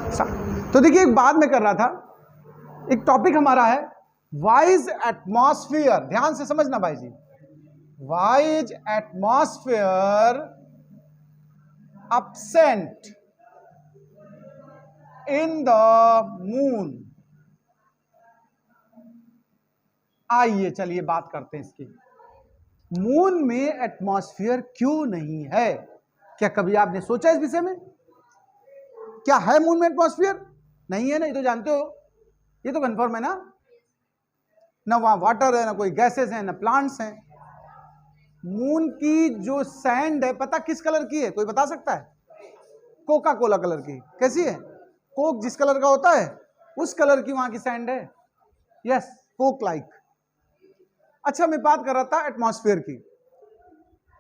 तो देखिए एक बात मैं कर रहा था, एक टॉपिक हमारा है व्हाई इज एटमॉस्फेयर, ध्यान से समझना भाई जी, why is atmosphere absent in the moon। आइए चलिए बात करते हैं इसकी, मून में एटमॉस्फेयर क्यों नहीं है? क्या कभी आपने सोचा इस विषय में? क्या है मून में एटमॉस्फेयर? नहीं है ना, ये तो जानते हो, ये तो कंफर्म है ना वहां वाटर है, ना कोई गैसेस हैं, ना प्लांट्स हैं। मून की जो सैंड है पता किस कलर की है? कोई बता सकता है? कोका कोला कलर की। कैसी है? कोक जिस कलर का होता है उस कलर की वहां की सैंड है। Yes, Coke like. अच्छा, मैं बात कर रहा था एटमॉस्फेयर की।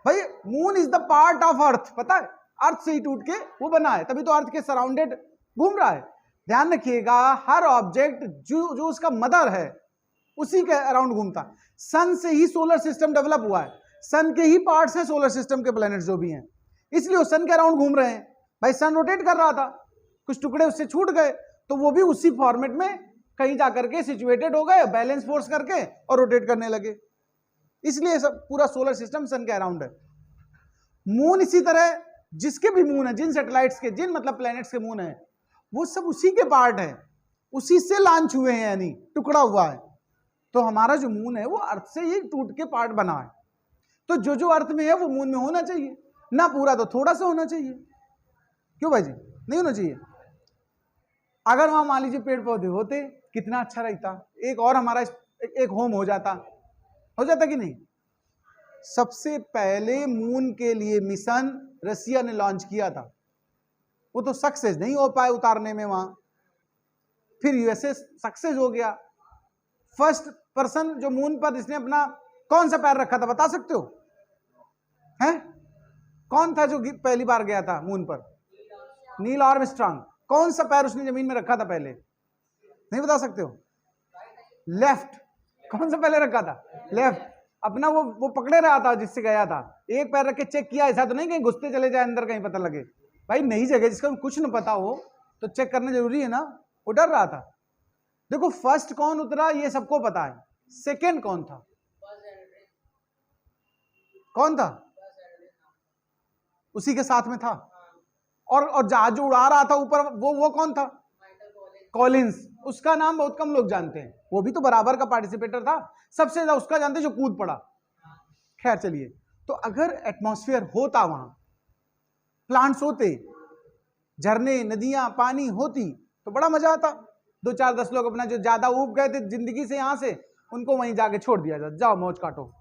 भाई moon is the part of earth, पता है, अर्थ से ही टूट के वो बना है, तभी तो अर्थ के सराउंडेड घूम रहा है। ध्यान रखिएगा, हर ऑब्जेक्ट जो उसका मदर है उसी के अराउंड घूमता है। सन से ही सोलर सिस्टम डेवलप हुआ है, सन के ही पार्ट्स हैं सोलर सिस्टम के, प्लैनेट्स जो भी हैं, इसलिए वो सन के अराउंड घूम रहे हैं। भाई सन रोटेट कर रहा था, कुछ टुकड़े उससे छूट गए, तो वो भी उसी फॉर्मेट में कहीं जाकर के सिचुएटेड हो गए, बैलेंस फोर्स करके और रोटेट करने लगे, इसलिए सब पूरा सोलर सिस्टम सन के अराउंड है। मून इसी तरह, जिसके भी मून है, जिन सैटेलाइट्स के, जिन मतलब प्लैनेट्स के मून है, वो सब उसी के पार्ट है, उसी से लॉन्च हुए हैं, यानी टुकड़ा हुआ है। तो हमारा जो मून है वो अर्थ से ही टूट के पार्ट बना है। तो जो अर्थ में है वो मून में होना चाहिए, ना पूरा तो थोड़ा सा होना चाहिए। क्यों भाई जी, नहीं होना चाहिए? अगर वहां मान लीजिए पेड़ पौधे होते कितना अच्छा रहता, एक और हमारा एक होम हो जाता कि नहीं? सबसे पहले मून के लिए मिशन रसिया ने लॉन्च किया था, वो तो सक्सेस नहीं हो पाए उतारने में वहां, फिर यूएसए सक्सेस हो गया। फर्स्ट पर्सन जो मून पर इसने अपना कौन सा पैर रखा था, बता सकते हो? हैं? कौन था जो पहली बार गया था मून पर? Neil Armstrong. कौन सा पैर उसने जमीन में रखा था पहले? नहीं बता सकते हो? लेफ्ट। कौन सा पहले रखा था? लेफ्ट। अपना वो पकड़े रहा था जिससे गया था, एक पैर रख के चेक किया, ऐसा तो नहीं कहीं घुसते चले जाए अंदर, कहीं पता लगे। भाई नई जगह जिसका कुछ न पता हो तो चेक करना जरूरी है ना, वो डर रहा था। देखो फर्स्ट कौन उतरा ये सबको पता है, सेकेंड कौन था? कौन था? उसी के साथ में था। और जहाज जो उड़ा रहा था ऊपर, वो कौन था? कॉलिंस। उसका नाम बहुत कम लोग जानते हैं, वो भी तो बराबर का पार्टिसिपेटर था, सबसे ज्यादा उसका जानते जो कूद पड़ा। खैर चलिए, तो अगर एटमॉस्फेयर होता, वहां प्लांट्स होते, झरने, नदियां, पानी होती, तो बड़ा मजा आता। 2 4 10 लोग अपना जो ज्यादा ऊब गए थे जिंदगी से यहां से, उनको वहीं जाके छोड़ दिया जाता, जाओ मौज काटो।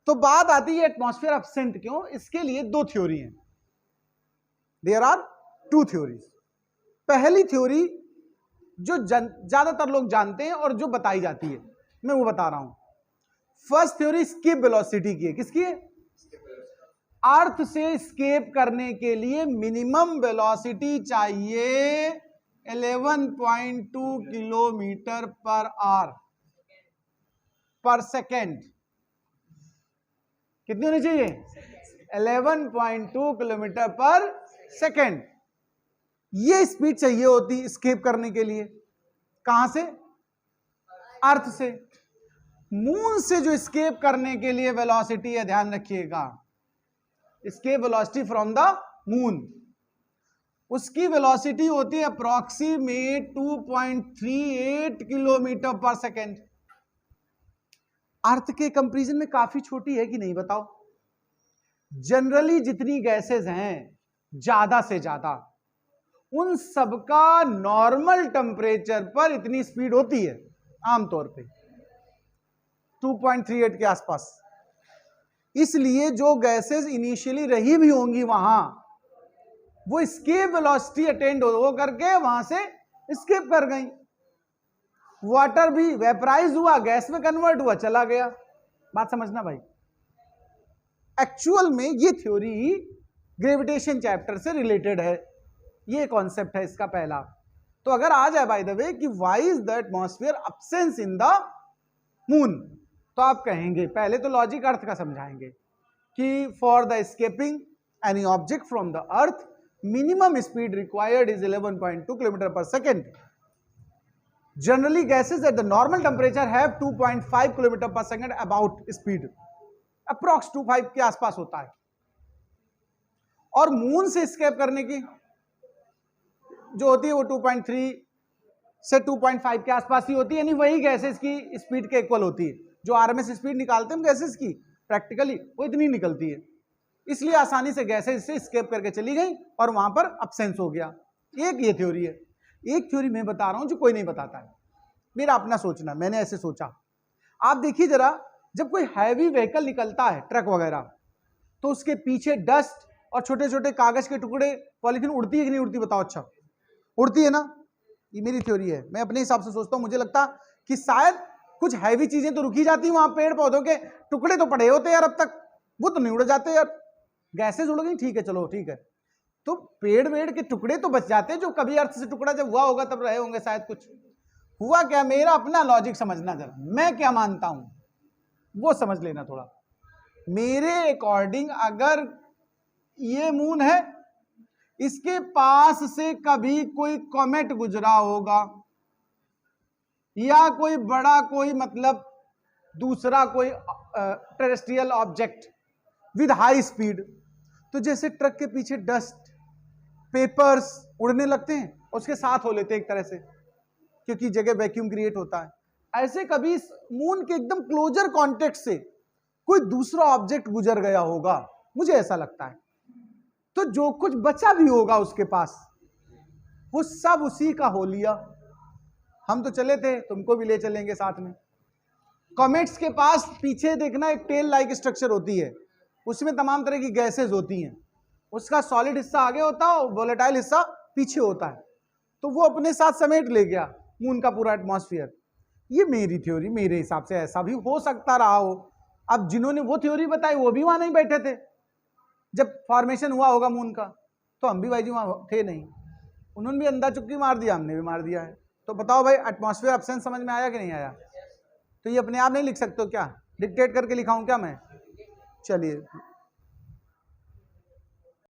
तो बात आती है एटमॉस्फेयर एब्सेंट क्यों? इसके लिए 2 थ्योरी हैं। There are 2 theories. पहली थ्योरी जो ज्यादातर लोग जानते हैं और जो बताई जाती है, मैं वो बता रहा हूं। फर्स्ट थ्योरी स्केप वेलोसिटी की है। किसकी है? अर्थ से स्केप करने के लिए मिनिमम वेलोसिटी चाहिए 11.2 किलोमीटर पर आवर पर सेकेंड। कितनी होनी चाहिए? 11.2 किलोमीटर पर सेकेंड। ये स्पीड चाहिए होती स्केप करने के लिए। कहां से? अर्थ से। मून से जो स्केप करने के लिए वेलोसिटी है, ध्यान रखिएगा, escape velocity from the moon, उसकी वेलोसिटी होती है अप्रोक्सीमेट 2.38 किलोमीटर पर सेकेंड। अर्थ के कंपैरिजन में काफी छोटी है कि नहीं, बताओ? जनरली जितनी गैसेस हैं ज्यादा से ज्यादा, उन सबका नॉर्मल टेम्परेचर पर इतनी स्पीड होती है आमतौर पे 2.38 के आसपास। इसलिए जो गैसेस इनिशियली रही भी होंगी वहां, वो स्केप वेलोसिटी अटेंड हो करके वहां से स्केप कर गई। वाटर भी वेपराइज हुआ, गैस में कन्वर्ट हुआ, चला गया। बात समझना भाई। एक्चुअल में ये थ्योरी ग्रेविटेशन चैप्टर से रिलेटेड है, ये कॉन्सेप्ट है इसका पहला। तो अगर आ जाए बाय द वे कि why is the atmosphere absence in the moon, तो आप कहेंगे, पहले तो लॉजिक अर्थ का समझाएंगे कि for the escaping any object from the earth minimum speed required is 11.2 kilometre पर second. Generally gases at the normal temperature have 2.5 kilometre पर सेकेंड about speed. Approx 2.5 के आसपास होता है. और मून से escape करने की जो होती है वो 2.3 से 2.5 के आसपास ही होती है, यानी वही गैसेस की स्पीड के इक्वल होती है. जो आरएमएस स्पीड निकालते हैं गैसेस की प्रैक्टिकली वो इतनी निकलती है. इसलिए आसानी से गैसेस से स्केप करके चली गई और वहां पर अब्सेंस हो गया. एक ये थ्योरी है. एक थ्योरी मैं बता रहा हूं जो कोई नहीं बताता है, मेरा अपना सोचना, मैंने ऐसे सोचा. आप देखिए जरा, जब कोई हैवी व्हीकल निकलता है ट्रक वगैरह, तो उसके पीछे डस्ट और छोटे छोटे कागज के टुकड़े, पॉलीथीन उड़ती है कि नहीं उड़ती? बताओ. अच्छा उड़ती है ना. ये मेरी थ्योरी है, मैं अपने हिसाब से सोचता हूं. मुझे लगता कि शायद कुछ हैवी चीजें तो रुकी जाती, वहां पेड़ पौधों के टुकड़े तो पड़े होते यार, अब तक वो तो नहीं उड़ जाते यार. गैसेज उड़ गई, ठीक है, चलो ठीक है, तो पेड़ वेड़ के टुकड़े तो बच जाते हैं, जो कभी अर्थ से टुकड़ा जब हुआ होगा तब रहे होंगे शायद. कुछ हुआ क्या? मेरा अपना लॉजिक समझना जरा, मैं क्या मानता हूं वो समझ लेना थोड़ा. मेरे अकॉर्डिंग अगर ये मून है, इसके पास से कभी कोई कॉमेट गुजरा होगा या कोई बड़ा कोई मतलब दूसरा कोई terrestrial object with high speed, तो जैसे ट्रक के पीछे डस्ट पेपर्स उड़ने लगते हैं, उसके साथ हो लेते हैं एक तरह से, क्योंकि जगह वैक्यूम क्रिएट होता है. ऐसे कभी इस मून के एकदम क्लोजर कॉन्टेक्ट से कोई दूसरा ऑब्जेक्ट गुजर गया होगा, मुझे ऐसा लगता है. तो जो कुछ बचा भी होगा उसके पास, वो सब उसी का हो लिया. हम तो चले थे, तुमको भी ले चलेंगे साथ में. कॉमेट्स के पास पीछे देखना एक टेल लाइक स्ट्रक्चर होती है, उसमें तमाम तरह की गैसेज होती हैं. उसका सॉलिड हिस्सा आगे होता है और वोलेटाइल हिस्सा पीछे होता है. तो वो अपने साथ समेट ले गया मून का पूरा एटमॉस्फेयर. ये मेरी थ्योरी, मेरे हिसाब से ऐसा भी हो सकता रहा हो. अब जिन्होंने वो थ्योरी बताई वो भी वहां नहीं बैठे थे जब फॉर्मेशन हुआ होगा मून का, तो हम भी भाई जी वहां थे नहीं. उन्होंने भी अंधा चुक्की मार दिया, हमने भी मार दिया है. तो बताओ भाई, एटमॉस्फेयर अब्सेंस समझ में आया कि नहीं आया? तो ये अपने आप नहीं लिख सकते हो क्या? डिक्टेट करके लिखाऊं क्या मैं? चलिए